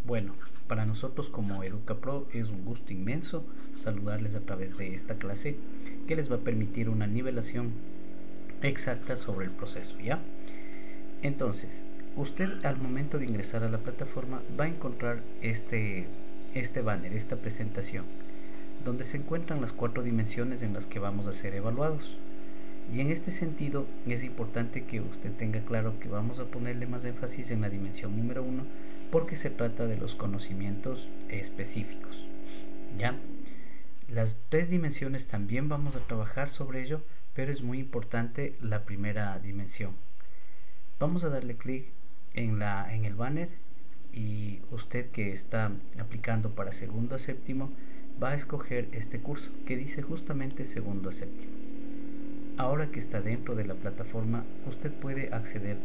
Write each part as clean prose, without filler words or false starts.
Bueno, para nosotros como EducaPro es un gusto inmenso saludarles a través de esta clase que les va a permitir una nivelación exacta sobre el proceso, ¿ya? Entonces, usted al momento de ingresar a la plataforma va a encontrar este banner, esta presentación, donde se encuentran las 4 dimensiones en las que vamos a ser evaluados. Y en este sentido es importante que usted tenga claro que vamos a ponerle más énfasis en la dimensión número 1 porque se trata de los conocimientos específicos. ¿Ya? Las 3 dimensiones también vamos a trabajar sobre ello, pero es muy importante la primera dimensión. Vamos a darle clic en el banner y usted que está aplicando para segundo a séptimo va a escoger este curso que dice justamente segundo a séptimo. Ahora que está dentro de la plataforma, usted puede acceder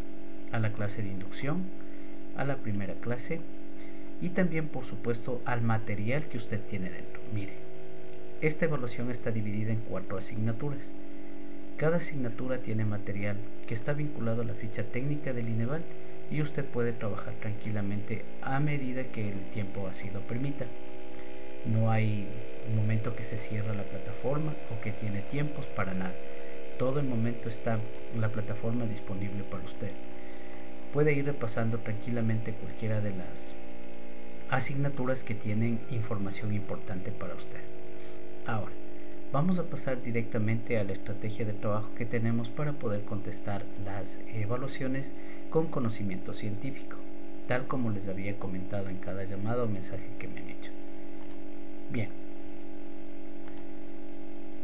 a la clase de inducción, a la primera clase y también por supuesto al material que usted tiene dentro. Mire, esta evaluación está dividida en 4 asignaturas. Cada asignatura tiene material que está vinculado a la ficha técnica del INEVAL y usted puede trabajar tranquilamente a medida que el tiempo así lo permita. No hay un momento que se cierra la plataforma o que tiene tiempos para nada. Todo el momento está la plataforma disponible para usted. Puede ir repasando tranquilamente cualquiera de las asignaturas que tienen información importante para usted. Ahora, vamos a pasar directamente a la estrategia de trabajo que tenemos para poder contestar las evaluaciones con conocimiento científico, tal como les había comentado en cada llamada o mensaje que me han hecho. Bien,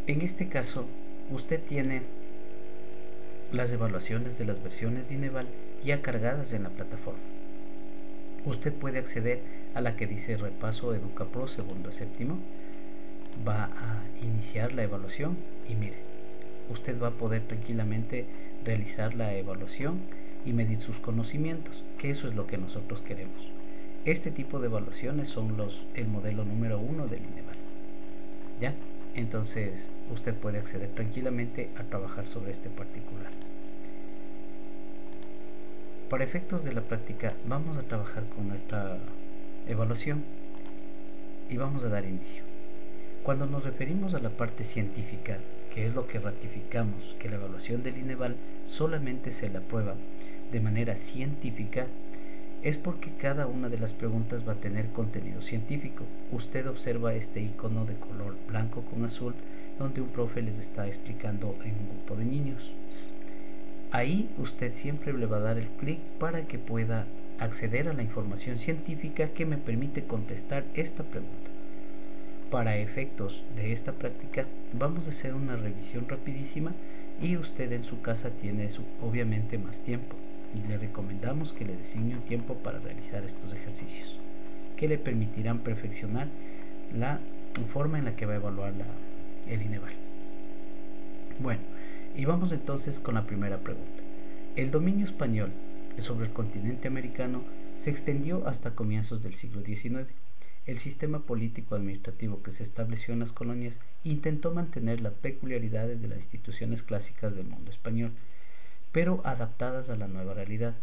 en este caso usted tiene las evaluaciones de las versiones de INEVAL ya cargadas en la plataforma. Usted puede acceder a la que dice repaso EducaPro segundo a séptimo, va a iniciar la evaluación y mire, usted va a poder tranquilamente realizar la evaluación y medir sus conocimientos, que eso es lo que nosotros queremos. Este tipo de evaluaciones son el modelo número 1 del INEVAL. ¿Ya? Entonces usted puede acceder tranquilamente a trabajar sobre este particular. Para efectos de la práctica vamos a trabajar con nuestra evaluación y vamos a dar inicio. Cuando nos referimos a la parte científica, que es lo que ratificamos, que la evaluación del INEVAL solamente se la aprueba de manera científica, es porque cada una de las preguntas va a tener contenido científico. Usted observa este icono de color blanco con azul donde un profe les está explicando en un grupo de niños. Ahí usted siempre le va a dar el clic para que pueda acceder a la información científica que me permite contestar esta pregunta. Para efectos de esta práctica vamos a hacer una revisión rapidísima y usted en su casa tiene obviamente más tiempo. Y le recomendamos que le designe un tiempo para realizar estos ejercicios que le permitirán perfeccionar la forma en la que va a evaluar el INEVAL. Bueno, y vamos entonces con la primera pregunta. El dominio español sobre el continente americano se extendió hasta comienzos del siglo XIX. El sistema político-administrativo que se estableció en las colonias intentó mantener las peculiaridades de las instituciones clásicas del mundo español, pero adaptadas a la nueva realidad.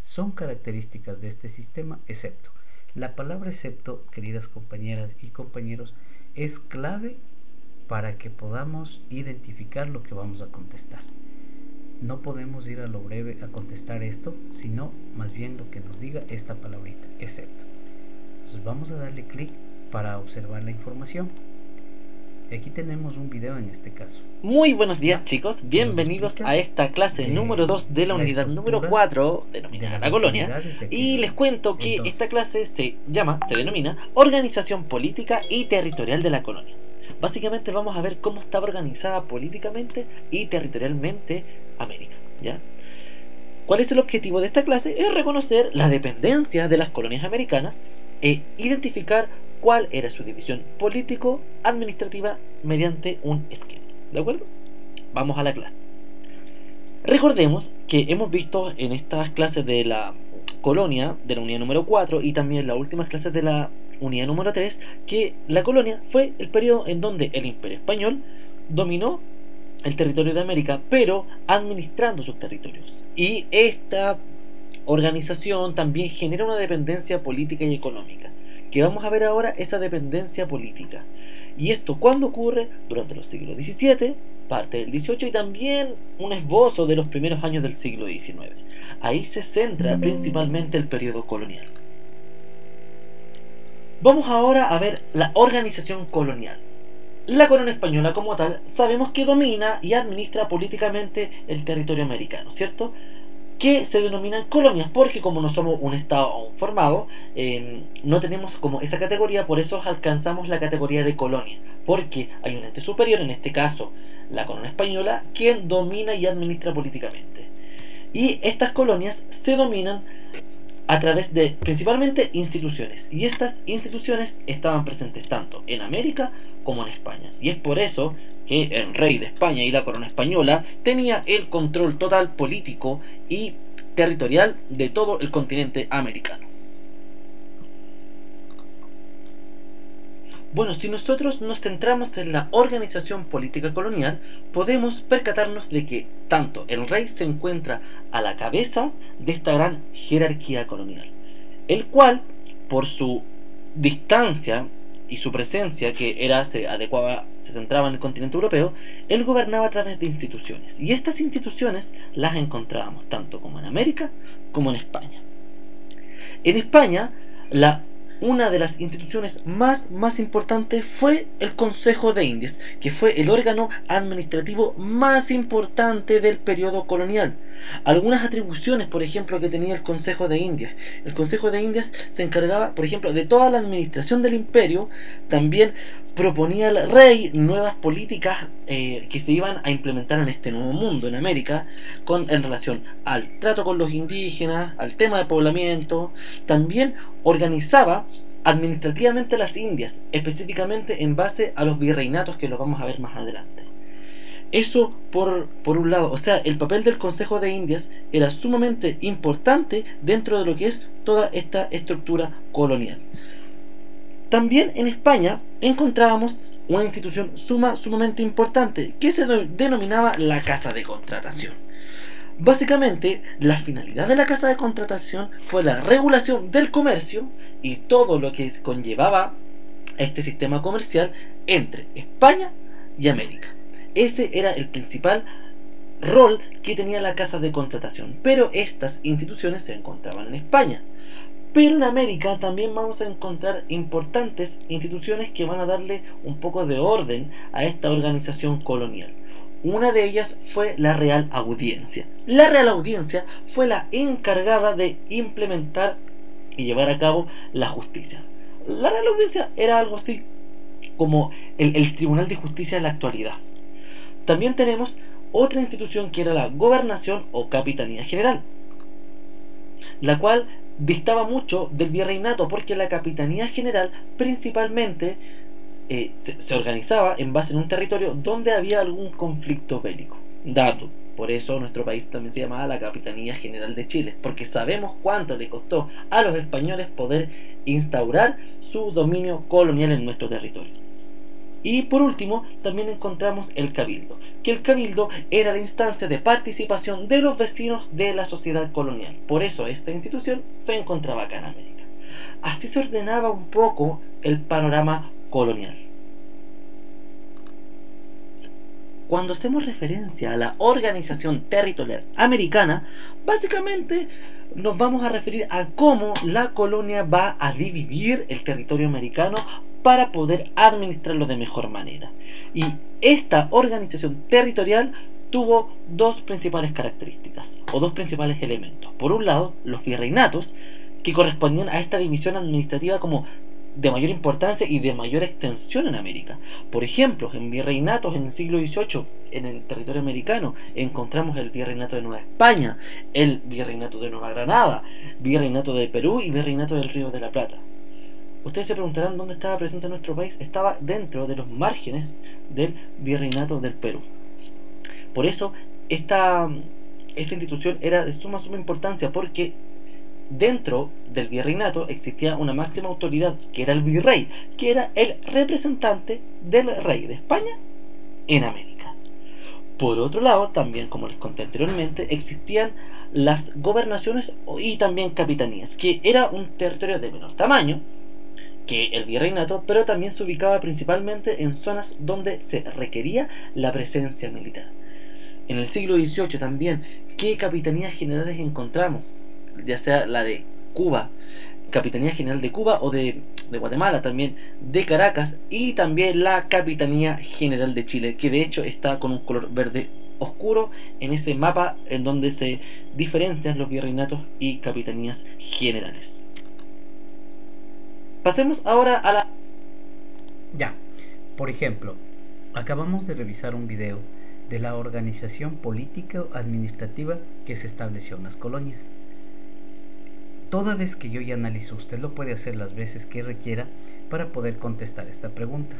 Son características de este sistema, excepto. La palabra excepto, queridas compañeras y compañeros, es clave para que podamos identificar lo que vamos a contestar. No podemos ir a lo breve a contestar esto, sino más bien lo que nos diga esta palabrita, excepto. Entonces vamos a darle clic para observar la información. Aquí tenemos un video en este caso. Muy buenos días, chicos, bienvenidos a esta clase número 2 de la unidad número 4 denominada La Colonia. Y les cuento que esta clase se denomina Organización Política y Territorial de la Colonia. Básicamente vamos a ver cómo estaba organizada políticamente y territorialmente América, ¿ya? ¿Cuál es el objetivo de esta clase? Es reconocer la dependencia de las colonias americanas e identificar cuál era su división político-administrativa mediante un esquema. ¿De acuerdo? Vamos a la clase. Recordemos que hemos visto en estas clases de la colonia, de la unidad número 4 y también las últimas clases de la unidad número 3, que la colonia fue el periodo en donde el Imperio Español dominó el territorio de América, pero administrando sus territorios. Y esta organización también genera una dependencia política y económica, que vamos a ver ahora esa dependencia política. ¿Y esto cuándo ocurre? Durante los siglos XVII, parte del XVIII y también un esbozo de los primeros años del siglo XIX. Ahí se centra principalmente el periodo colonial. Vamos ahora a ver la organización colonial. La corona española como tal sabemos que domina y administra políticamente el territorio americano, ¿cierto? Que se denominan colonias porque como no somos un estado aún formado, no tenemos como esa categoría, por eso alcanzamos la categoría de colonia, porque hay un ente superior, en este caso la corona española, quien domina y administra políticamente. Y estas colonias se dominan a través de principalmente instituciones, y estas instituciones estaban presentes tanto en América como en España, y es por eso que el rey de España y la corona española tenía el control total político y territorial de todo el continente americano. Bueno, si nosotros nos centramos en la organización política colonial, podemos percatarnos de que tanto el rey se encuentra a la cabeza de esta gran jerarquía colonial, el cual, por su distancia y su presencia que se centraba en el continente europeo, él gobernaba a través de instituciones, y estas instituciones las encontrábamos tanto como en América como en España. En España, una de las instituciones más importantes fue el Consejo de Indias, que fue el órgano administrativo más importante del periodo colonial. Algunas atribuciones, por ejemplo, que tenía el Consejo de Indias. El Consejo de Indias se encargaba, por ejemplo, de toda la administración del imperio. También proponía al rey nuevas políticas que se iban a implementar en este nuevo mundo, en América, en relación al trato con los indígenas, al tema de poblamiento. También organizaba administrativamente las Indias, específicamente en base a los virreinatos, que los vamos a ver más adelante. Eso por un lado, o sea, el papel del Consejo de Indias era sumamente importante dentro de lo que es toda esta estructura colonial. También en España encontrábamos una institución sumamente importante que se denominaba la Casa de Contratación. Básicamente, la finalidad de la Casa de Contratación fue la regulación del comercio y todo lo que conllevaba este sistema comercial entre España y América. Ese era el principal rol que tenía la Casa de Contratación, pero estas instituciones se encontraban en España. Pero en América también vamos a encontrar importantes instituciones que van a darle un poco de orden a esta organización colonial. Una de ellas fue la Real Audiencia. La Real Audiencia fue la encargada de implementar y llevar a cabo la justicia. La Real Audiencia era algo así como el Tribunal de Justicia en la actualidad. También tenemos otra institución que era la Gobernación o Capitanía General, la cual distaba mucho del virreinato porque la Capitanía General principalmente se organizaba en base en un territorio donde había algún conflicto bélico. Dato, por eso nuestro país también se llamaba la Capitanía General de Chile, porque sabemos cuánto le costó a los españoles poder instaurar su dominio colonial en nuestro territorio. Y por último, también encontramos el Cabildo, que el Cabildo era la instancia de participación de los vecinos de la sociedad colonial. Por eso esta institución se encontraba acá en América. Así se ordenaba un poco el panorama colonial. Cuando hacemos referencia a la organización territorial americana, básicamente nos vamos a referir a cómo la colonia va a dividir el territorio americano para poder administrarlo de mejor manera. Y esta organización territorial tuvo dos principales características, o dos principales elementos. Por un lado, los virreinatos, que correspondían a esta división administrativa como de mayor importancia y de mayor extensión en América. Por ejemplo, en virreinatos en el siglo XVIII, en el territorio americano, encontramos el virreinato de Nueva España, el virreinato de Nueva Granada, virreinato de Perú y virreinato del Río de la Plata. Ustedes se preguntarán dónde estaba presente nuestro país. Estaba dentro de los márgenes del virreinato del Perú. Por eso esta institución era de suma importancia, porque dentro del virreinato existía una máxima autoridad, que era el virrey, que era el representante del rey de España en América. Por otro lado, también, como les conté anteriormente, existían las gobernaciones y también capitanías, que era un territorio de menor tamaño que el virreinato, pero también se ubicaba principalmente en zonas donde se requería la presencia militar. En el siglo XVIII también, ¿qué capitanías generales encontramos? Ya sea la de Cuba, Capitanía General de Cuba, o de Guatemala también, de Caracas, y también la Capitanía General de Chile, que de hecho está con un color verde oscuro en ese mapa en donde se diferencian los virreinatos y capitanías generales. Pasemos ahora a la... Ya, por ejemplo, acabamos de revisar un video de la organización política o administrativa que se estableció en las colonias. Toda vez que yo ya analizo, usted lo puede hacer las veces que requiera para poder contestar esta pregunta.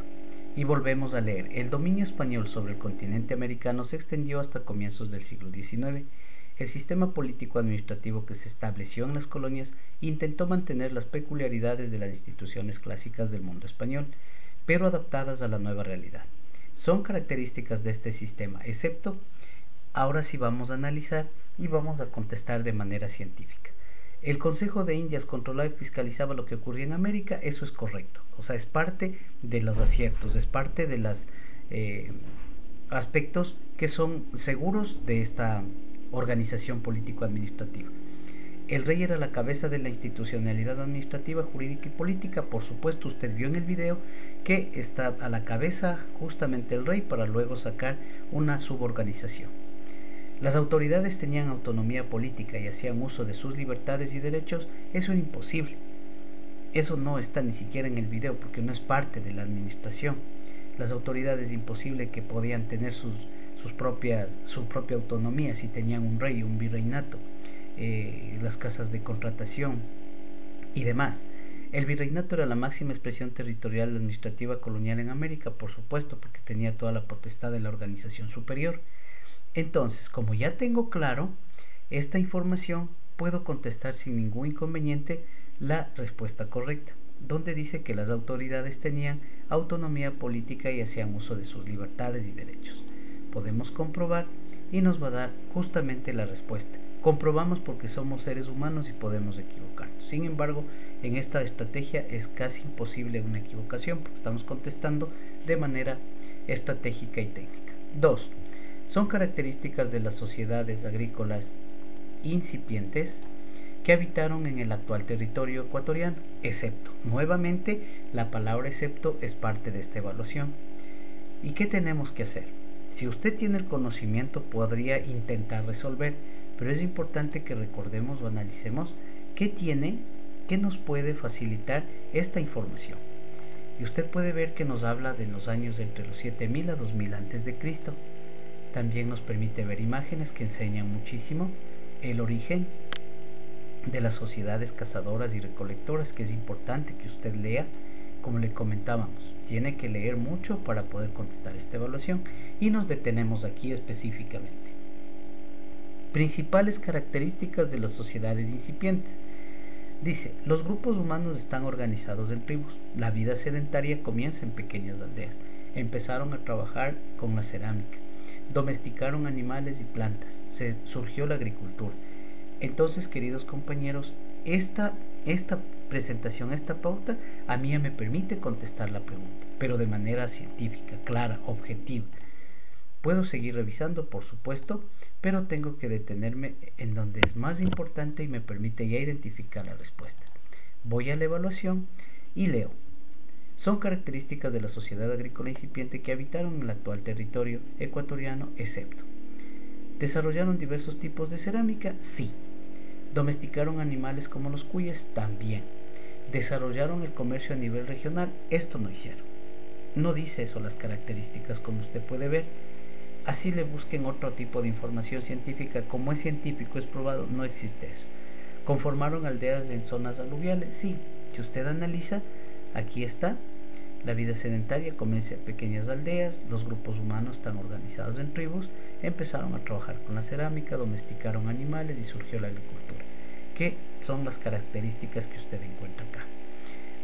Y volvemos a leer. El dominio español sobre el continente americano se extendió hasta comienzos del siglo XIX. El sistema político-administrativo que se estableció en las colonias intentó mantener las peculiaridades de las instituciones clásicas del mundo español, pero adaptadas a la nueva realidad. Son características de este sistema, excepto, ahora sí vamos a analizar y vamos a contestar de manera científica. El Consejo de Indias controlaba y fiscalizaba lo que ocurría en América, eso es correcto, o sea, es parte de los aciertos, es parte de los aspectos que son seguros de esta organización político-administrativa. El rey era la cabeza de la institucionalidad administrativa, jurídica y política. Por supuesto, usted vio en el video que está a la cabeza justamente el rey para luego sacar una suborganización. Las autoridades tenían autonomía política y hacían uso de sus libertades y derechos. Eso era imposible. Eso no está ni siquiera en el video porque no es parte de la administración. Las autoridades imposible que podían tener su propia autonomía si tenían un rey o un virreinato, las casas de contratación y demás. El virreinato era la máxima expresión territorial administrativa colonial en América, por supuesto, porque tenía toda la potestad de la organización superior. Entonces, como ya tengo claro esta información, puedo contestar sin ningún inconveniente la respuesta correcta, donde dice que las autoridades tenían autonomía política y hacían uso de sus libertades y derechos. Podemos comprobar y nos va a dar justamente la respuesta. Comprobamos porque somos seres humanos y podemos equivocarnos. Sin embargo, en esta estrategia es casi imposible una equivocación porque estamos contestando de manera estratégica y técnica. 2. Son características de las sociedades agrícolas incipientes que habitaron en el actual territorio ecuatoriano, excepto. Nuevamente, la palabra excepto es parte de esta evaluación. ¿Y qué tenemos que hacer? Si usted tiene el conocimiento, podría intentar resolver, pero es importante que recordemos o analicemos qué nos puede facilitar esta información. Y usted puede ver que nos habla de los años entre los 7000 a 2000 a.C. También nos permite ver imágenes que enseñan muchísimo el origen de las sociedades cazadoras y recolectoras, que es importante que usted lea. Como le comentábamos, tiene que leer mucho para poder contestar esta evaluación y nos detenemos aquí específicamente. Principales características de las sociedades incipientes. Dice, los grupos humanos están organizados en tribus. La vida sedentaria comienza en pequeñas aldeas. Empezaron a trabajar con la cerámica. Domesticaron animales y plantas. Surgió la agricultura. Entonces, queridos compañeros, esta presentación, esta pauta, a mí ya me permite contestar la pregunta, pero de manera científica, clara, objetiva. Puedo seguir revisando, por supuesto, pero tengo que detenerme en donde es más importante y me permite ya identificar la respuesta. Voy a la evaluación y leo. Son características de la sociedad agrícola incipiente que habitaron en el actual territorio ecuatoriano, excepto. ¿Desarrollaron diversos tipos de cerámica? Sí. ¿Domesticaron animales como los cuyes? También. ¿Desarrollaron el comercio a nivel regional? Esto no hicieron. No dice eso las características, como usted puede ver. Así le busquen otro tipo de información científica. Como es científico, es probado, no existe eso. ¿Conformaron aldeas en zonas aluviales? Sí. Si usted analiza, aquí está. La vida sedentaria comienza en pequeñas aldeas, los grupos humanos están organizados en tribus, empezaron a trabajar con la cerámica, domesticaron animales y surgió la agricultura, que son las características que usted encuentra acá.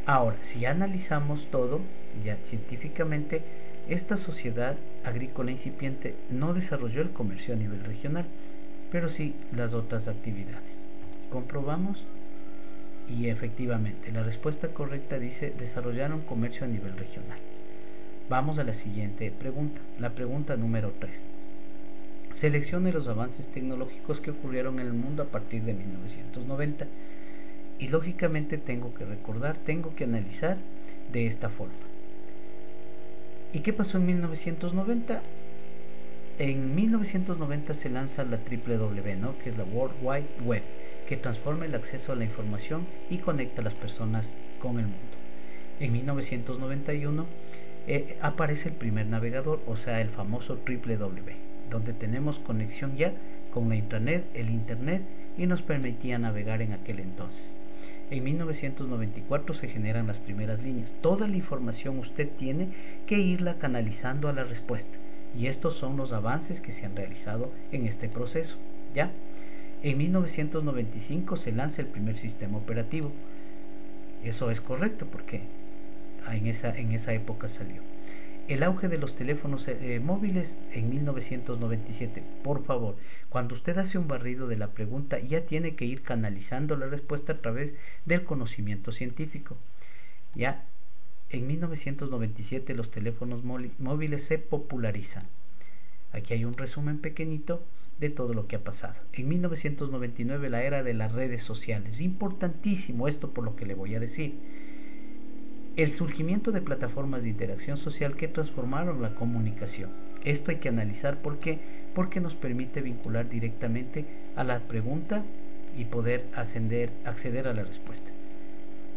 Ahora, si analizamos todo, ya científicamente, esta sociedad agrícola incipiente no desarrolló el comercio a nivel regional, pero sí las otras actividades. Comprobamos y efectivamente la respuesta correcta dice desarrollaron comercio a nivel regional. Vamos a la siguiente pregunta, la pregunta número 3. Seleccione los avances tecnológicos que ocurrieron en el mundo a partir de 1990. Y lógicamente tengo que analizar de esta forma. ¿Y qué pasó en 1990? En 1990 se lanza la WWW, ¿no? Que es la World Wide Web, que transforma el acceso a la información y conecta a las personas con el mundo. En 1991 aparece el primer navegador, o sea, el famoso WWW, donde tenemos conexión ya con la intranet, el internet, y nos permitía navegar en aquel entonces. En 1994 se generan las primeras líneas. Toda la información usted tiene que irla canalizando a la respuesta, y estos son los avances que se han realizado en este proceso, ¿ya? En 1995 se lanza el primer sistema operativo. Eso es correcto porque en esa época salió. El auge de los teléfonos móviles en 1997. Por favor, cuando usted hace un barrido de la pregunta, ya tiene que ir canalizando la respuesta a través del conocimiento científico. Ya en 1997 los teléfonos móviles se popularizan. Aquí hay un resumen pequeñito de todo lo que ha pasado. En 1999 la era de las redes sociales. Importantísimo esto por lo que le voy a decir. El surgimiento de plataformas de interacción social que transformaron la comunicación. Esto hay que analizar porque nos permite vincular directamente a la pregunta y poder acceder a la respuesta.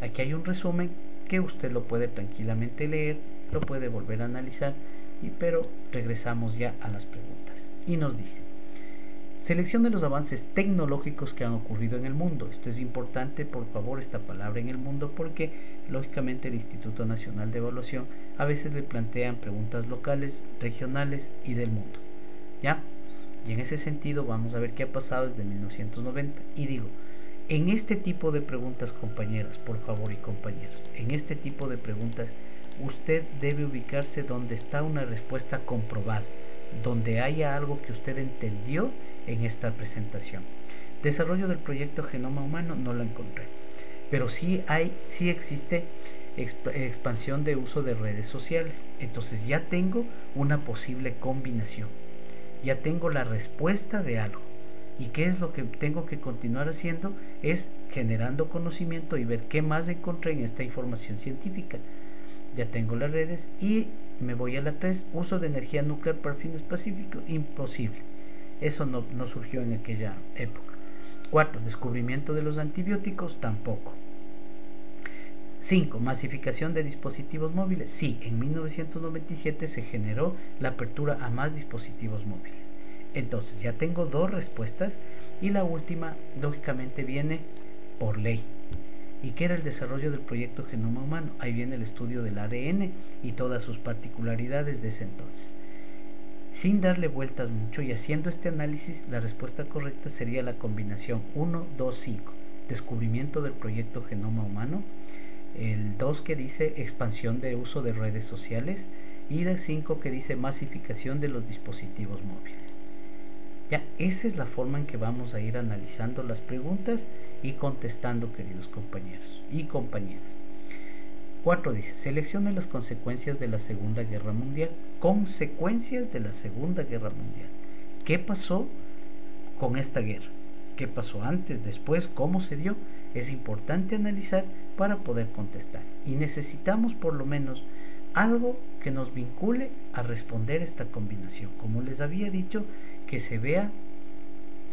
Aquí hay un resumen que usted lo puede tranquilamente leer, lo puede volver a analizar, pero regresamos ya a las preguntas. Y nos dice: seleccione los avances tecnológicos que han ocurrido en el mundo. Esto es importante, por favor, esta palabra en el mundo, porque lógicamente el Instituto Nacional de Evaluación a veces le plantean preguntas locales, regionales y del mundo, ¿ya? Y en ese sentido vamos a ver qué ha pasado desde 1990. Y digo, en este tipo de preguntas, compañeras, por favor, y compañeros, en este tipo de preguntas usted debe ubicarse donde está una respuesta comprobada, donde haya algo que usted entendió en esta presentación. Desarrollo del proyecto Genoma Humano no lo encontré, pero sí existe expansión de uso de redes sociales. Entonces ya tengo una posible combinación, ya tengo la respuesta de algo. ¿Y qué es lo que tengo que continuar haciendo? Es generando conocimiento y ver qué más encontré en esta información científica. Ya tengo las redes y me voy a la 3, uso de energía nuclear para fines pacíficos. Imposible, eso no surgió en aquella época. 4, descubrimiento de los antibióticos, tampoco. 5, masificación de dispositivos móviles. Sí, en 1997 se generó la apertura a más dispositivos móviles. Entonces ya tengo dos respuestas y la última lógicamente viene por ley. ¿Y qué era el desarrollo del proyecto Genoma Humano? Ahí viene el estudio del ADN y todas sus particularidades de ese entonces. Sin darle vueltas mucho y haciendo este análisis, la respuesta correcta sería la combinación 1, 2, 5. Descubrimiento del proyecto Genoma Humano. El 2 que dice expansión de uso de redes sociales. Y el 5 que dice masificación de los dispositivos móviles. Ya, esa es la forma en que vamos a ir analizando las preguntas y contestando, queridos compañeros y compañeras. 4 dice, seleccione las consecuencias de la Segunda Guerra Mundial. Consecuencias de la Segunda Guerra Mundial. ¿Qué pasó con esta guerra? ¿Qué pasó antes, después? ¿Cómo se dio? Es importante analizar para poder contestar. Y necesitamos por lo menos algo que nos vincule a responder esta combinación. Como les había dicho, que se vea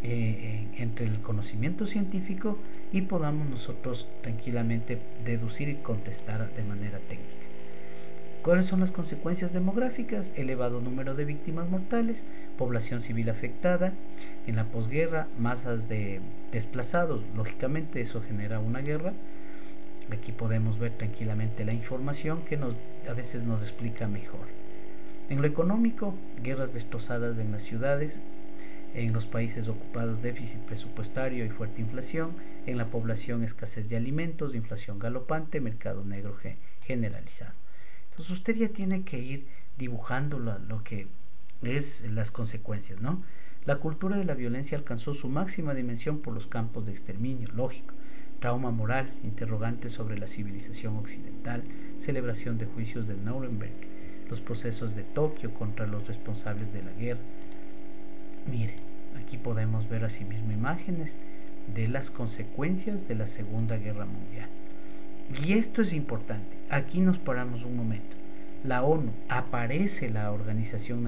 entre el conocimiento científico y podamos nosotros tranquilamente deducir y contestar de manera técnica. ¿Cuáles son las consecuencias demográficas? Elevado número de víctimas mortales, población civil afectada, en la posguerra, masas de desplazados, lógicamente eso genera una guerra. Aquí podemos ver tranquilamente la información que a veces nos explica mejor. En lo económico, guerras destrozadas en las ciudades, en los países ocupados déficit presupuestario y fuerte inflación, en la población escasez de alimentos, inflación galopante, mercado negro generalizado. Entonces usted ya tiene que ir dibujando lo que es las consecuencias, ¿no? La cultura de la violencia alcanzó su máxima dimensión por los campos de exterminio, lógico, trauma moral, interrogantes sobre la civilización occidental, celebración de juicios de Nuremberg, los procesos de Tokio contra los responsables de la guerra. Mire, aquí podemos ver asimismo imágenes de las consecuencias de la Segunda Guerra Mundial. Y esto es importante. Aquí nos paramos un momento. La ONU, aparece la Organización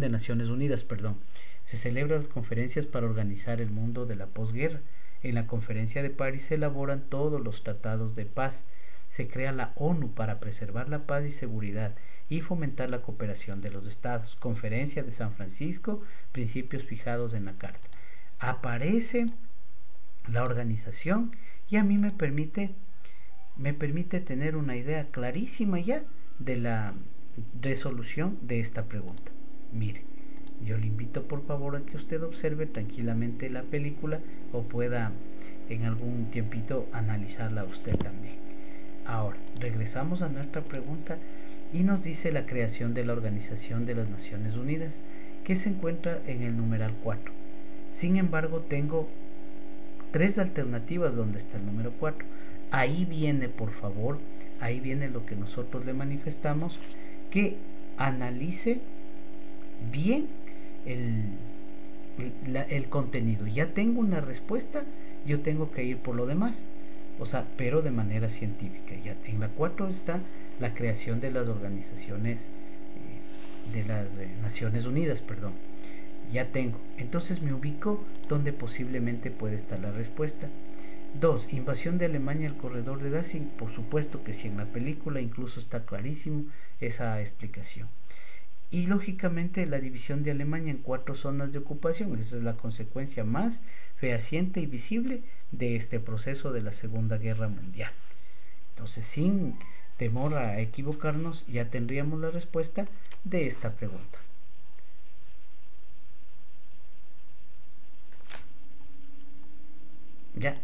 de Naciones Unidas, se celebran las conferencias para organizar el mundo de la posguerra. En la conferencia de París se elaboran todos los tratados de paz. Se crea la ONU para preservar la paz y seguridad y fomentar la cooperación de los estados. Conferencia de San Francisco, principios fijados en la carta. Aparece la organización y a mí me permite tener una idea clarísima ya de la resolución de esta pregunta. Mire, yo le invito por favor a que usted observe tranquilamente la película o pueda en algún tiempito analizarla usted también. Ahora, regresamos a nuestra pregunta y nos dice la creación de la Organización de las Naciones Unidas, que se encuentra en el numeral 4. Sin embargo, tengo 3 alternativas donde está el número 4. Ahí viene, por favor, ahí viene lo que nosotros le manifestamos, que analice bien el contenido. Ya tengo una respuesta, yo tengo que ir por lo demás, pero de manera científica. Ya en la 4 está la creación de las organizaciones de las Naciones Unidas, ya tengo. Entonces me ubico donde posiblemente puede estar la respuesta. 2. Invasión de Alemania al corredor de Danzig. Por supuesto que sí, en la película incluso está clarísimo esa explicación. Y lógicamente la división de Alemania en 4 zonas de ocupación. Esa es la consecuencia más fehaciente y visible de este proceso de la Segunda Guerra Mundial. Entonces, sin temor a equivocarnos, ya tendríamos la respuesta de esta pregunta. Ya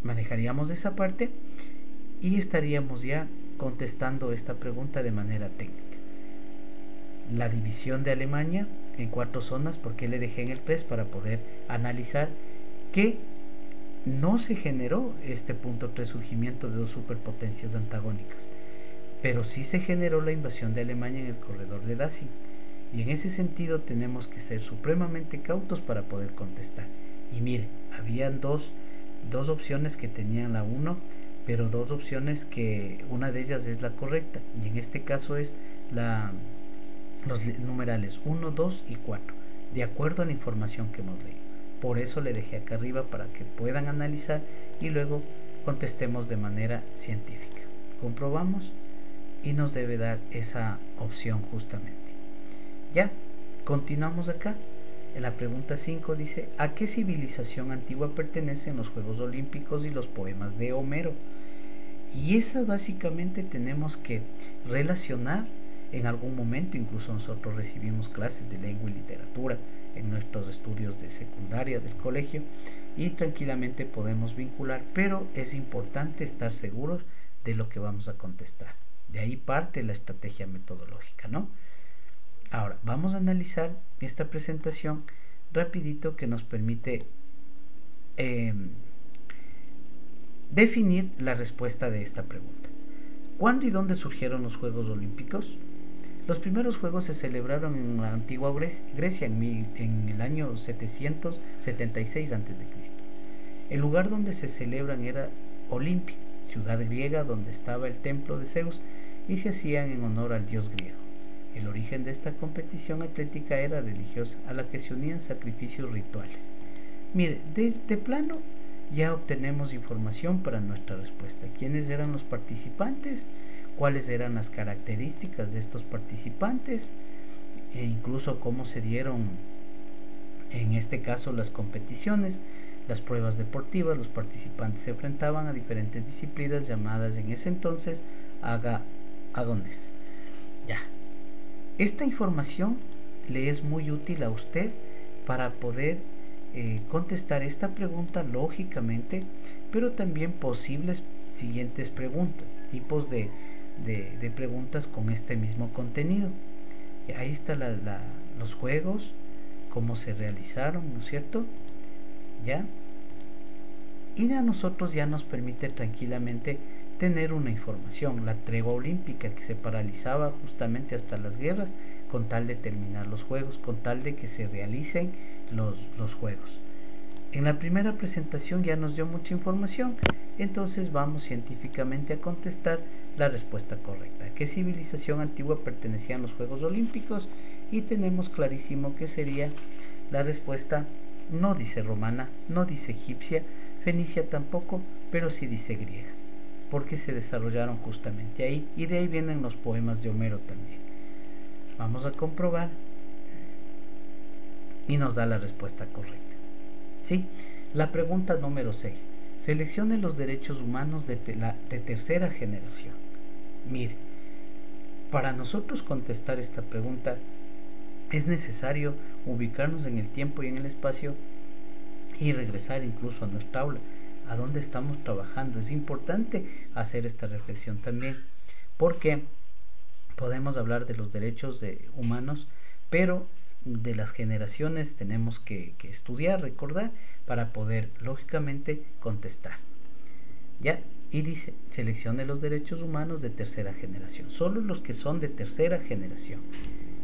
manejaríamos esa parte y estaríamos ya contestando esta pregunta de manera técnica. La división de Alemania en 4 zonas, porque le dejé en el 3 para poder analizar que no se generó este punto 3 surgimiento de 2 superpotencias antagónicas, pero sí se generó la invasión de Alemania en el corredor de Danzig. Y en ese sentido tenemos que ser supremamente cautos para poder contestar. Y mire, habían dos opciones que tenían la 1, pero 2 opciones que una de ellas es la correcta. Y en este caso es los numerales 1, 2 y 4, de acuerdo a la información que hemos leído. Por eso le dejé acá arriba para que puedan analizar y luego contestemos de manera científica. Comprobamos y nos debe dar esa opción justamente. Ya, continuamos acá. En la pregunta 5 dice: ¿a qué civilización antigua pertenecen los Juegos Olímpicos y los poemas de Homero? Y esa básicamente tenemos que relacionar en algún momento. Incluso nosotros recibimos clases de lengua y literatura en nuestros estudios de secundaria del colegio y tranquilamente podemos vincular, pero es importante estar seguros de lo que vamos a contestar. De ahí parte la estrategia metodológica, ¿no? Ahora, vamos a analizar esta presentación rapidito que nos permite definir la respuesta de esta pregunta. ¿Cuándo y dónde surgieron los Juegos Olímpicos? Los primeros Juegos se celebraron en la antigua Grecia en el año 776 a.C. El lugar donde se celebran era Olimpia, ciudad griega donde estaba el templo de Zeus, y se hacían en honor al dios griego. El origen de esta competición atlética era religiosa, a la que se unían sacrificios rituales. Mire, de plano ya obtenemos información para nuestra respuesta. ¿Quiénes eran los participantes? ¿Cuáles eran las características de estos participantes? E incluso cómo se dieron, en este caso, las competiciones, las pruebas deportivas. Los participantes se enfrentaban a diferentes disciplinas llamadas en ese entonces agones. Ya. Esta información le es muy útil a usted para poder contestar esta pregunta lógicamente, pero también posibles siguientes preguntas, tipos de preguntas con este mismo contenido. Y ahí está los juegos, cómo se realizaron, ¿no es cierto? ¿Ya? Y a nosotros ya nos permite tranquilamente tener una información. La tregua olímpica, que se paralizaba justamente hasta las guerras con tal de terminar los juegos, con tal de que se realicen los juegos. En la primera presentación ya nos dio mucha información, entonces vamos científicamente a contestar la respuesta correcta. ¿A qué civilización antigua pertenecían los Juegos Olímpicos? Y tenemos clarísimo que sería la respuesta, no dice romana, no dice egipcia, fenicia tampoco, pero sí dice griega, porque se desarrollaron justamente ahí, y de ahí vienen los poemas de Homero también. Vamos a comprobar y nos da la respuesta correcta. ¿Sí? La pregunta número 6. Seleccione los derechos humanos de tercera generación. Mire, para nosotros contestar esta pregunta es necesario ubicarnos en el tiempo y en el espacio y regresar incluso a nuestra aula, a donde estamos trabajando. Es importante hacer esta reflexión también, porque podemos hablar de los derechos humanos, pero de las generaciones tenemos que estudiar, recordar, para poder lógicamente contestar. ¿Ya? Y dice, seleccione los derechos humanos de tercera generación, solo los que son de tercera generación.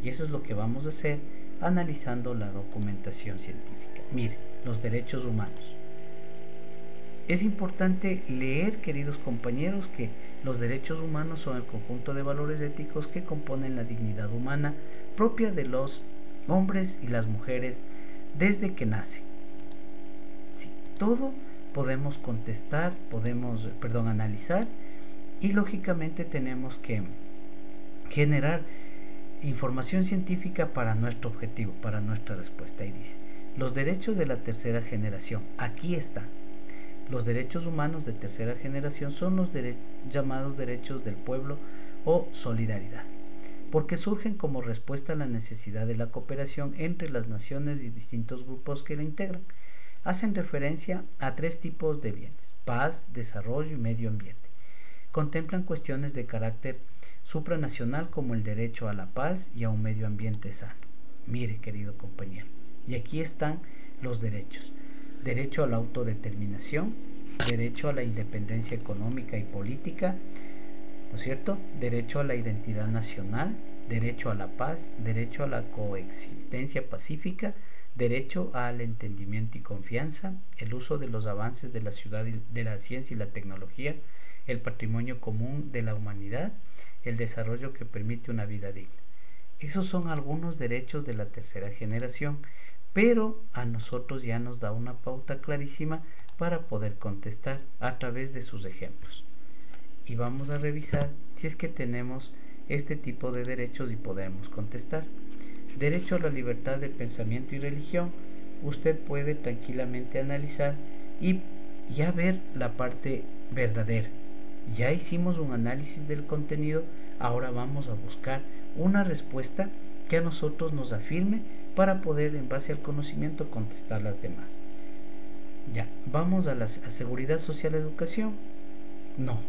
Y eso es lo que vamos a hacer analizando la documentación científica. Mire, los derechos humanos. Es importante leer, queridos compañeros, que los derechos humanos son el conjunto de valores éticos que componen la dignidad humana propia de los hombres y las mujeres desde que nacen. Sí, todo podemos contestar, podemos, analizar, y lógicamente tenemos que generar información científica para nuestro objetivo, para nuestra respuesta. Y dice, los derechos de la tercera generación, aquí están. Los derechos humanos de tercera generación son los llamados derechos del pueblo o solidaridad, porque surgen como respuesta a la necesidad de la cooperación entre las naciones y distintos grupos que la integran. Hacen referencia a 3 tipos de bienes: paz, desarrollo y medio ambiente. Contemplan cuestiones de carácter supranacional como el derecho a la paz y a un medio ambiente sano. Mire, querido compañero, y aquí están los derechos: derecho a la autodeterminación, derecho a la independencia económica y política, ¿no es cierto?, derecho a la identidad nacional, derecho a la paz, derecho a la coexistencia pacífica, derecho al entendimiento y confianza, el uso de los avances de la ciencia y la tecnología, el patrimonio común de la humanidad, el desarrollo que permite una vida digna. Esos son algunos derechos de la tercera generación, pero a nosotros ya nos da una pauta clarísima para poder contestar a través de sus ejemplos. Y vamos a revisar si es que tenemos este tipo de derechos y podemos contestar. Derecho a la libertad de pensamiento y religión. Usted puede tranquilamente analizar y ya ver la parte verdadera. Ya hicimos un análisis del contenido, ahora vamos a buscar una respuesta que a nosotros nos afirme para poder, en base al conocimiento, contestar las demás. Ya, vamos a seguridad social, educación. No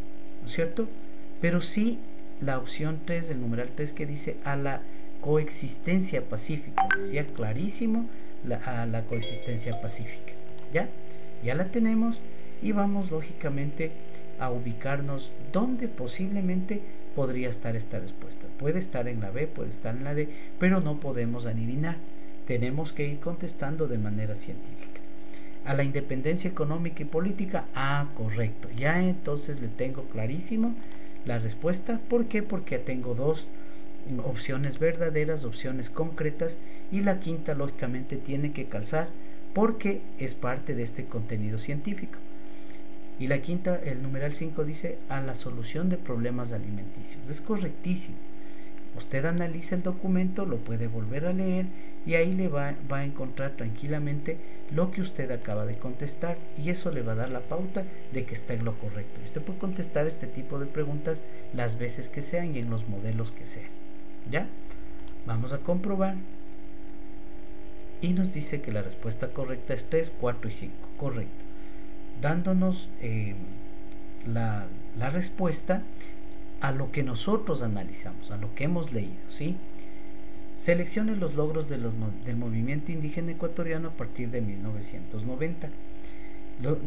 es cierto, pero sí la opción 3 del numeral 3, que dice a la coexistencia pacífica. Decía clarísimo a la coexistencia pacífica. Ya la tenemos, y vamos lógicamente a ubicarnos donde posiblemente podría estar esta respuesta. Puede estar en la B, puede estar en la D, pero no podemos adivinar. Tenemos que ir contestando de manera científica. A la independencia económica y política, correcto. Ya entonces le tengo clarísimo la respuesta. ¿Por qué? Porque tengo 2 opciones verdaderas, opciones concretas, y la quinta lógicamente tiene que calzar porque es parte de este contenido científico. Y la quinta, el numeral 5, dice a la solución de problemas alimenticios. Es correctísimo. Usted analiza el documento, lo puede volver a leer, y ahí le va a encontrar tranquilamente lo que usted acaba de contestar, y eso le va a dar la pauta de que está en lo correcto. Usted puede contestar este tipo de preguntas las veces que sean y en los modelos que sean. ¿Ya? Vamos a comprobar. Y nos dice que la respuesta correcta es 3, 4 y 5. Correcto. Dándonos la respuesta a lo que nosotros analizamos, a lo que hemos leído, ¿sí? Seleccione los logros del movimiento indígena ecuatoriano a partir de 1990.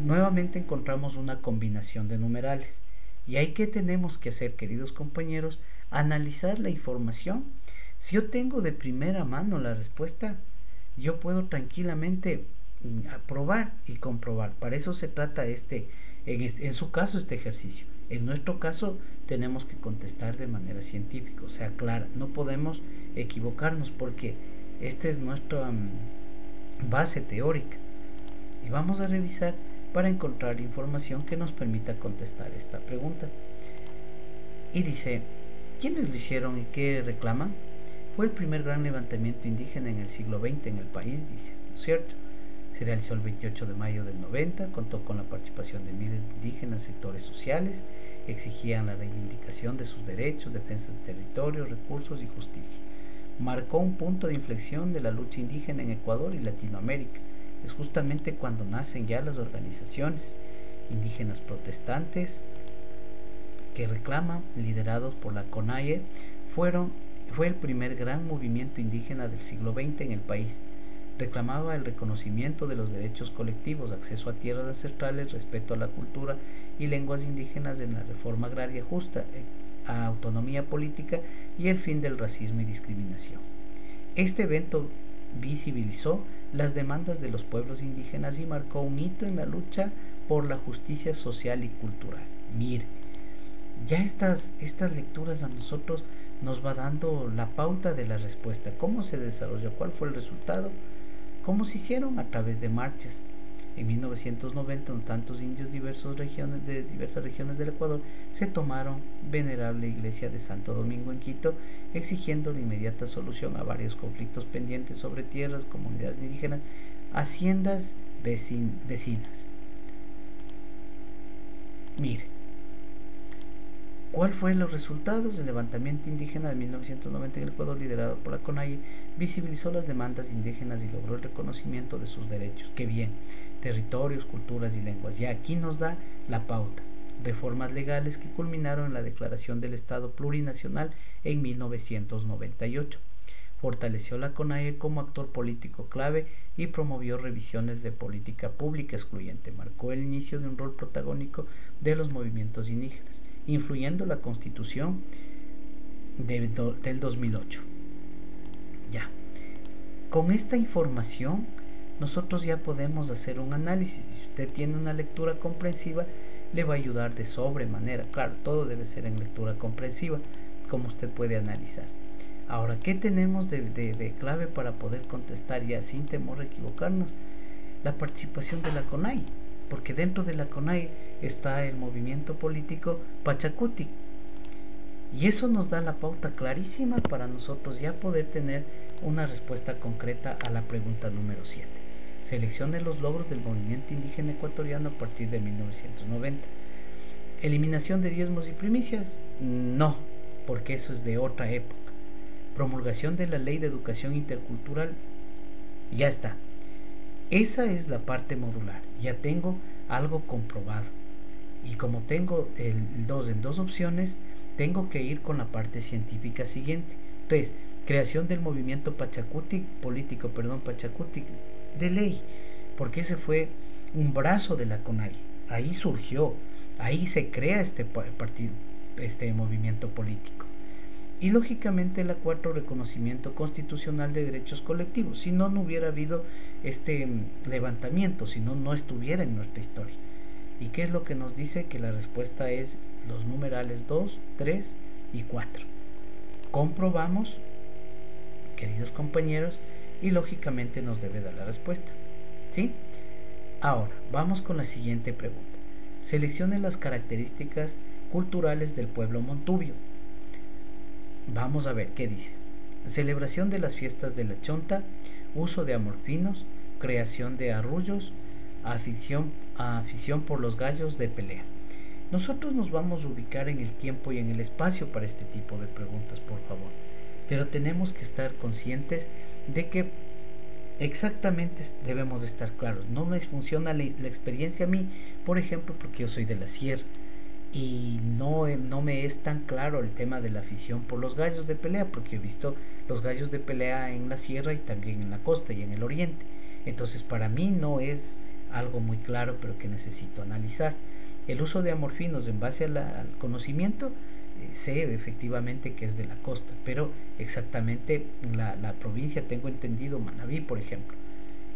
Nuevamente encontramos una combinación de numerales. ¿Y ahí qué tenemos que hacer, queridos compañeros? Analizar la información. Si yo tengo de primera mano la respuesta, yo puedo tranquilamente probar y comprobar. Para eso se trata en su caso este ejercicio. En nuestro caso tenemos que contestar de manera científica, o sea, clara. No podemos equivocarnos porque esta es nuestra base teórica. Y vamos a revisar para encontrar información que nos permita contestar esta pregunta. Y dice, ¿quiénes lo hicieron y qué reclaman? Fue el primer gran levantamiento indígena en el siglo XX en el país, dice, ¿no es cierto? Se realizó el 28 de mayo del 90, contó con la participación de miles de indígenas, sectores sociales, exigían la reivindicación de sus derechos, defensa de territorio, recursos y justicia. Marcó un punto de inflexión de la lucha indígena en Ecuador y Latinoamérica. Es justamente cuando nacen ya las organizaciones indígenas protestantes que reclaman, liderados por la CONAIE, fue el primer gran movimiento indígena del siglo XX en el país. Reclamaba el reconocimiento de los derechos colectivos, acceso a tierras ancestrales, respeto a la cultura y lenguas indígenas en la reforma agraria justa, a autonomía política y el fin del racismo y discriminación. Este evento visibilizó las demandas de los pueblos indígenas y marcó un hito en la lucha por la justicia social y cultural. Mire, ya estas lecturas a nosotros nos va dando la pauta de la respuesta, cómo se desarrolló, cuál fue el resultado, cómo se hicieron a través de marchas. En 1990, tantos indios de diversas regiones del Ecuador se tomaron venerable iglesia de Santo Domingo en Quito, exigiendo la inmediata solución a varios conflictos pendientes sobre tierras, comunidades indígenas, haciendas vecinas. Mire, ¿cuál fue los resultados? El levantamiento indígena de 1990 en el Ecuador, liderado por la CONAIE, visibilizó las demandas indígenas y logró el reconocimiento de sus derechos. ¡Qué bien! Territorios, culturas y lenguas. Ya aquí nos da la pauta. Reformas legales que culminaron en la Declaración del Estado Plurinacional en 1998. Fortaleció la CONAIE como actor político clave y promovió revisiones de política pública excluyente. Marcó el inicio de un rol protagónico de los movimientos indígenas, influyendo la Constitución del 2008. Ya, con esta información nosotros ya podemos hacer un análisis. Si usted tiene una lectura comprensiva, le va a ayudar de sobremanera. Claro, todo debe ser en lectura comprensiva, como usted puede analizar. Ahora, ¿qué tenemos de clave para poder contestar ya sin temor a equivocarnos? La participación de la CONAIE, porque dentro de la CONAIE está el movimiento político Pachacuti, y eso nos da la pauta clarísima para nosotros ya poder tener una respuesta concreta a la pregunta número 7. Seleccione los logros del movimiento indígena ecuatoriano a partir de 1990. ¿Eliminación de diezmos y primicias? No, porque eso es de otra época. Promulgación de la Ley de Educación Intercultural, ya está. Esa es la parte modular. Ya tengo algo comprobado. Y como tengo el 2 en dos opciones, tengo que ir con la parte científica siguiente. 3. Creación del movimiento Pachacuti de ley, porque ese fue un brazo de la CONAIE. Ahí surgió, ahí se crea este partido, este movimiento político. Y lógicamente la 4, reconocimiento constitucional de derechos colectivos. Si no, no hubiera habido este levantamiento, si no, no estuviera en nuestra historia. ¿Y qué es lo que nos dice? Que la respuesta es los numerales 2, 3 y 4. Comprobamos, queridos compañeros, y lógicamente nos debe dar la respuesta. ¿Sí? Ahora, vamos con la siguiente pregunta. Seleccione las características culturales del pueblo montubio. Vamos a ver qué dice. Celebración de las fiestas de la chonta, uso de amorfinos, creación de arrullos, afición por los gallos de pelea. Nosotros nos vamos a ubicar en el tiempo y en el espacio para este tipo de preguntas, por favor. Pero tenemos que estar conscientes de que exactamente debemos de estar claros. No me funciona la experiencia a mí, por ejemplo, porque yo soy de la sierra. y no me es tan claro el tema de la afición por los gallos de pelea, porque he visto los gallos de pelea en la sierra y también en la costa y en el oriente. Entonces para mí no es algo muy claro, pero que necesito analizar. El uso de amorfinos en base al conocimiento, sé efectivamente que es de la costa, pero exactamente la provincia tengo entendido Manabí, por ejemplo.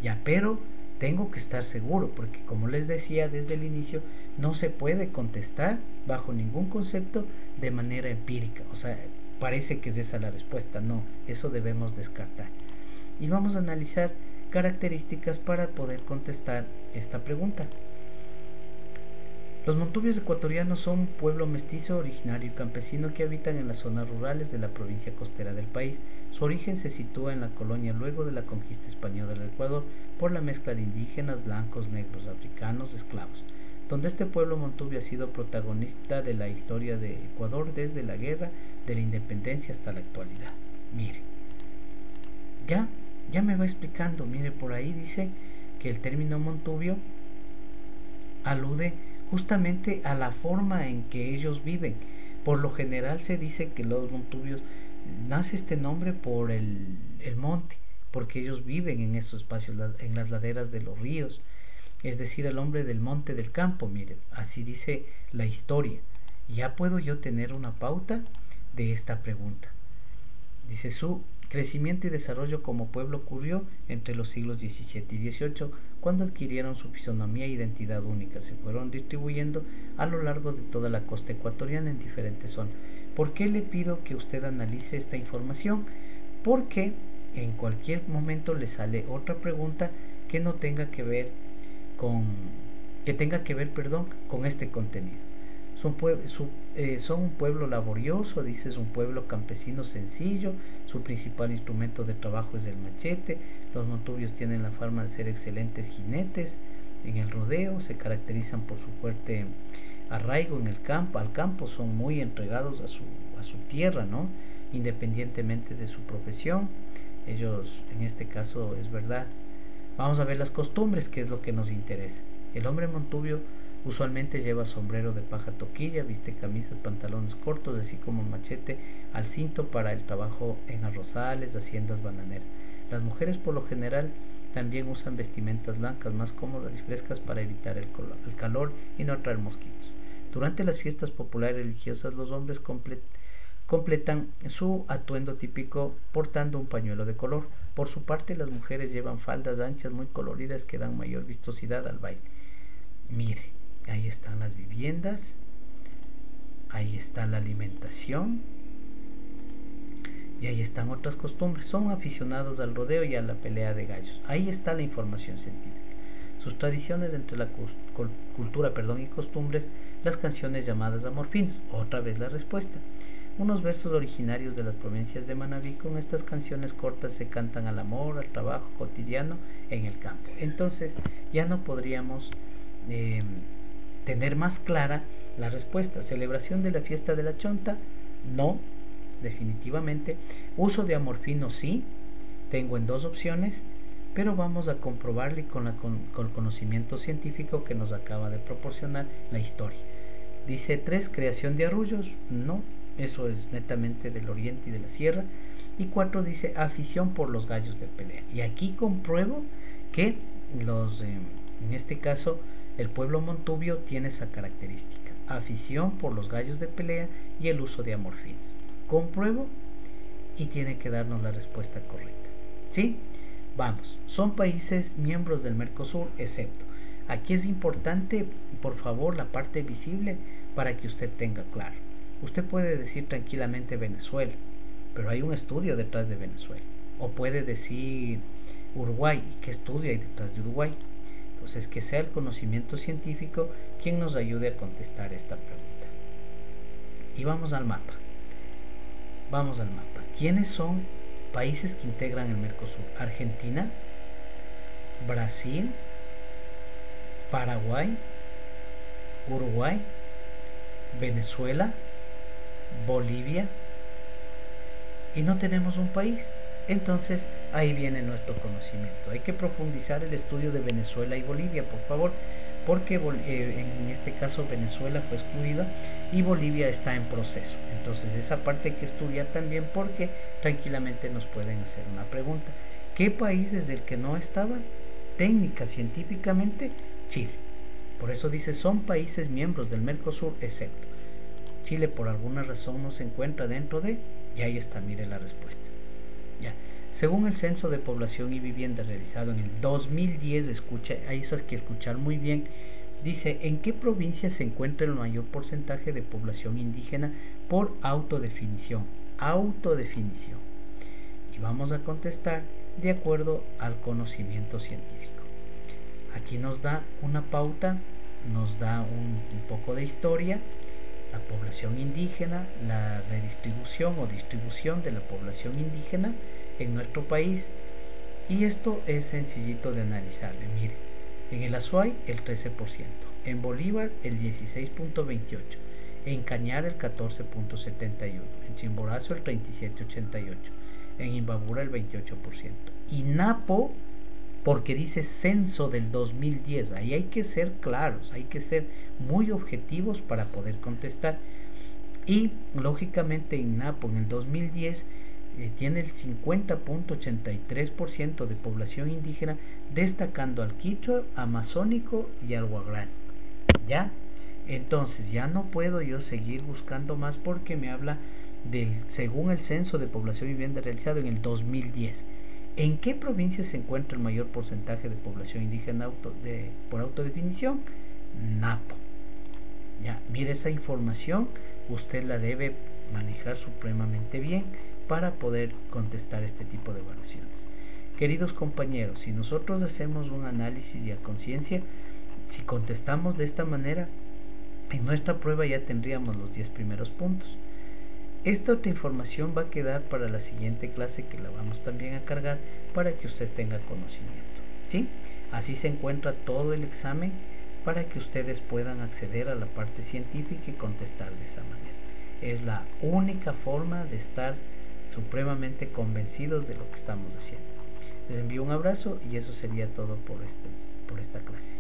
Ya, pero tengo que estar seguro, porque como les decía desde el inicio, no se puede contestar bajo ningún concepto de manera empírica. O sea, parece que es esa la respuesta. No, eso debemos descartar. Y vamos a analizar características para poder contestar esta pregunta. Los montubios ecuatorianos son un pueblo mestizo, originario y campesino que habitan en las zonas rurales de la provincia costera del país. Su origen se sitúa en la colonia luego de la conquista española del Ecuador por la mezcla de indígenas, blancos, negros, africanos, esclavos, donde este pueblo montubio ha sido protagonista de la historia de Ecuador desde la guerra de la independencia hasta la actualidad. Mire, ya me va explicando. Mire, por ahí dice que el término montubio alude justamente a la forma en que ellos viven. Por lo general se dice que los montubios, nace este nombre por el monte, porque ellos viven en esos espacios, en las laderas de los ríos, es decir, el hombre del monte del campo. Miren, así dice la historia. Ya puedo yo tener una pauta de esta pregunta. Dice: su crecimiento y desarrollo como pueblo ocurrió entre los siglos XVII y XVIII, cuando adquirieron su fisonomía e identidad única. Se fueron distribuyendo a lo largo de toda la costa ecuatoriana en diferentes zonas. ¿Por qué le pido que usted analice esta información? Porque en cualquier momento le sale otra pregunta que no tenga que ver con este contenido. Son un pueblo laborioso, dice, es un pueblo campesino sencillo, su principal instrumento de trabajo es el machete. Los montubios tienen la fama de ser excelentes jinetes en el rodeo, se caracterizan por su fuerte arraigo en el campo, al campo, son muy entregados a su tierra, ¿no? Independientemente de su profesión. Ellos, en este caso, es verdad. Vamos a ver las costumbres, que es lo que nos interesa. El hombre montubio usualmente lleva sombrero de paja toquilla, viste camisas, pantalones cortos, así como machete al cinto para el trabajo en arrozales, haciendas bananeras. Las mujeres por lo general también usan vestimentas blancas más cómodas y frescas para evitar el calor y no atraer mosquitos. Durante las fiestas populares religiosas, los hombres completan su atuendo típico portando un pañuelo de color. Por su parte, las mujeres llevan faldas anchas muy coloridas que dan mayor vistosidad al baile. Mire, ahí están las viviendas, ahí está la alimentación y ahí están otras costumbres. Son aficionados al rodeo y a la pelea de gallos. Ahí está la información científica. Sus tradiciones entre la cultura y costumbres, las canciones llamadas amorfinos. Otra vez la respuesta. Unos versos originarios de las provincias de Manabí. Con estas canciones cortas se cantan al amor, al trabajo cotidiano en el campo. Entonces ya no podríamos tener más clara la respuesta. Celebración de la fiesta de la chonta, no, definitivamente. Uso de amorfino, sí, tengo en dos opciones, pero vamos a comprobarle con el conocimiento científico que nos acaba de proporcionar la historia. Dice 3, creación de arrullos, no, eso es netamente del oriente y de la sierra. Y 4 dice afición por los gallos de pelea. Y aquí compruebo que en este caso, el pueblo montubio tiene esa característica: afición por los gallos de pelea y el uso de amorfinos. Compruebo y tiene que darnos la respuesta correcta. ¿Sí? Vamos, son países miembros del Mercosur, excepto. Aquí es importante, por favor, la parte visible para que usted tenga claro. Usted puede decir tranquilamente Venezuela, pero hay un estudio detrás de Venezuela. O puede decir Uruguay, ¿y qué estudio hay detrás de Uruguay? Entonces, que sea el conocimiento científico quien nos ayude a contestar esta pregunta. Y vamos al mapa. ¿Quiénes son países que integran el Mercosur? Argentina, Brasil, Paraguay, Uruguay, Venezuela, Bolivia, y no tenemos un país. Entonces ahí viene nuestro conocimiento. Hay que profundizar el estudio de Venezuela y Bolivia, por favor, porque en este caso Venezuela fue excluida y Bolivia está en proceso. Entonces esa parte hay que estudiar también, porque tranquilamente nos pueden hacer una pregunta: ¿qué país es el que no estaba técnica científicamente? Chile. Por eso dice: son países miembros del Mercosur, excepto Chile. Por alguna razón no se encuentra dentro de, y ahí está, mire la respuesta. Ya. Según el Censo de Población y Vivienda realizado en el 2010, escucha, ahí hay que escuchar muy bien, dice: ¿en qué provincia se encuentra el mayor porcentaje de población indígena por autodefinición? Autodefinición. Y vamos a contestar de acuerdo al conocimiento científico. Aquí nos da una pauta, nos da un poco de historia, la población indígena, la redistribución o distribución de la población indígena en nuestro país, y esto es sencillito de analizarle. Mire, en el Azuay el 13%, en Bolívar el 16.28%, en Cañar el 14.71%, en Chimborazo el 37.88%, en Imbabura el 28%, y Napo, porque dice censo del 2010, ahí hay que ser claros, hay que ser muy objetivos para poder contestar. Y lógicamente en Napo en el 2010 tiene el 50.83% de población indígena, destacando al quichua, amazónico y al guaraní. ¿Ya? Entonces ya no puedo yo seguir buscando más, porque me habla según el censo de población y vivienda realizado en el 2010. ¿En qué provincia se encuentra el mayor porcentaje de población indígena por autodefinición? Napo. Ya, mire, esa información usted la debe manejar supremamente bien para poder contestar este tipo de evaluaciones. Queridos compañeros, si nosotros hacemos un análisis y a conciencia, si contestamos de esta manera, en nuestra prueba ya tendríamos los 10 primeros puntos. Esta otra información va a quedar para la siguiente clase, que la vamos también a cargar para que usted tenga conocimiento, ¿sí? Así se encuentra todo el examen para que ustedes puedan acceder a la parte científica y contestar de esa manera. Es la única forma de estar supremamente convencidos de lo que estamos haciendo. Les envío un abrazo y eso sería todo por esta clase.